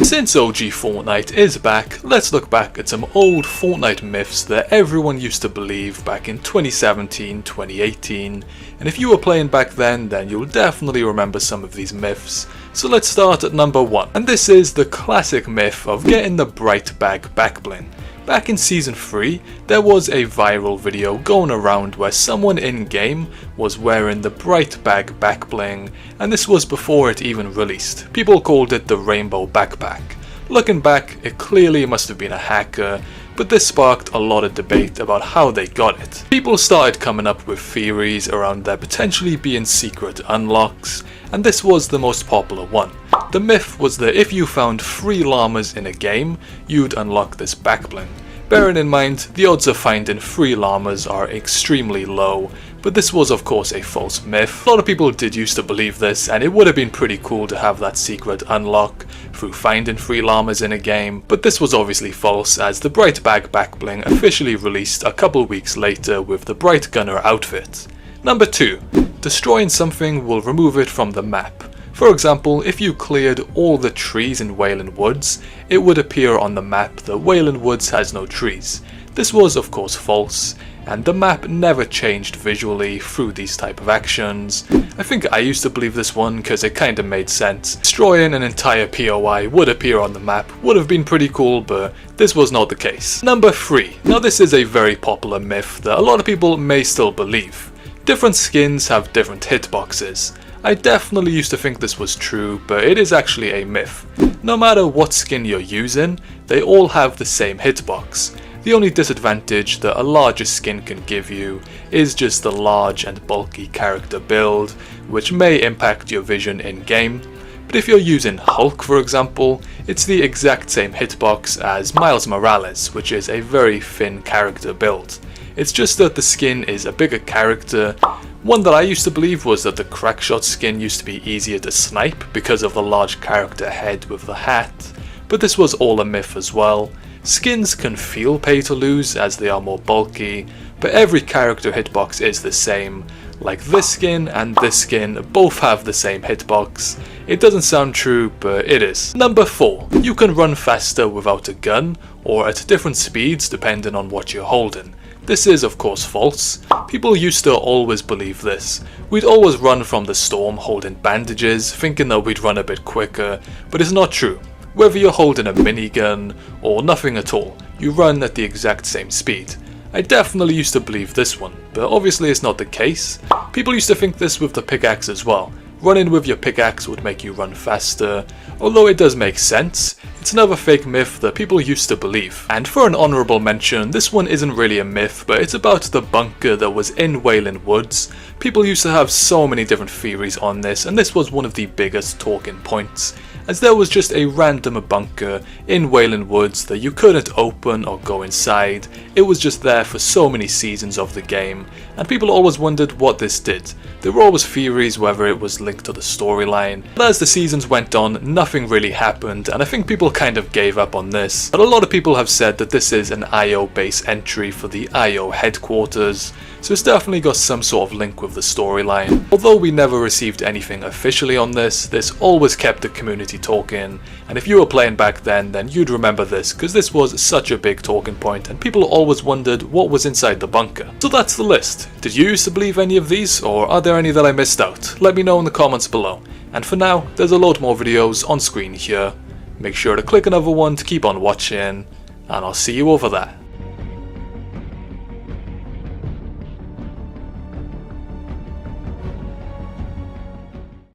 Since OG Fortnite is back, let's look back at some old Fortnite myths that everyone used to believe back in 2017, 2018, and if you were playing back then you'll definitely remember some of these myths. So let's start at number 1, and this is the classic myth of getting the bright bag backbling. Back in Season 3, there was a viral video going around where someone in-game was wearing the bright bag backbling, and this was before it even released. People called it the rainbow backpack. Looking back, it clearly must have been a hacker, but this sparked a lot of debate about how they got it. People started coming up with theories around there potentially being secret unlocks, and this was the most popular one. The myth was that if you found 3 llamas in a game, you'd unlock this backbling. Bearing in mind, the odds of finding 3 llamas are extremely low, but this was of course a false myth. A lot of people did used to believe this, and it would have been pretty cool to have that secret unlock through finding 3 llamas in a game, but this was obviously false as the Bright Bag backbling officially released a couple weeks later with the Bright Gunner outfit. Number 2. Destroying something will remove it from the map. For example, if you cleared all the trees in Wayland Woods, it would appear on the map that Wayland Woods has no trees. This was of course false, and the map never changed visually through these type of actions. I think I used to believe this one because it kinda made sense. Destroying an entire POI would appear on the map would have been pretty cool, but this was not the case. Number 3. Now this is a very popular myth that a lot of people may still believe. Different skins have different hitboxes. I definitely used to think this was true, but it is actually a myth. No matter what skin you're using, they all have the same hitbox. The only disadvantage that a larger skin can give you is just the large and bulky character build, which may impact your vision in game. But if you're using Hulk for example, it's the exact same hitbox as Miles Morales, which is a very thin character build. It's just that the skin is a bigger character. One that I used to believe was that the Crackshot skin used to be easier to snipe because of the large character head with the hat, but this was all a myth as well. Skins can feel pay to lose as they are more bulky, but every character hitbox is the same. Like this skin and this skin both have the same hitbox. It doesn't sound true, but it is. Number 4. You can run faster without a gun, or at different speeds depending on what you're holding. This is of course false. People used to always believe this. We'd always run from the storm holding bandages, thinking that we'd run a bit quicker, but it's not true. Whether you're holding a minigun or nothing at all, you run at the exact same speed. I definitely used to believe this one, but obviously it's not the case. People used to think this with the pickaxe as well. Running with your pickaxe would make you run faster, although it does make sense. It's another fake myth that people used to believe. And for an honourable mention, this one isn't really a myth, but it's about the bunker that was in Wayland Woods. People used to have so many different theories on this, and this was one of the biggest talking points, as there was just a random bunker in Wayland Woods that you couldn't open or go inside. It was just there for so many seasons of the game, and people always wondered what this did. There were always theories whether it was linked to the storyline, but as the seasons went on, nothing really happened, and I think people kind of gave up on this. But a lot of people have said that this is an IO base entry for the IO headquarters, so it's definitely got some sort of link with the storyline. Although we never received anything officially on this always kept the community talking, and if you were playing back then you'd remember this, because this was such a big talking point and people always wondered what was inside the bunker. So that's the list. Did you used to believe any of these, or are there any that I missed out? Let me know in the comments below. And for now, there's a load more videos on screen here. Make sure to click another one to keep on watching, and I'll see you over there.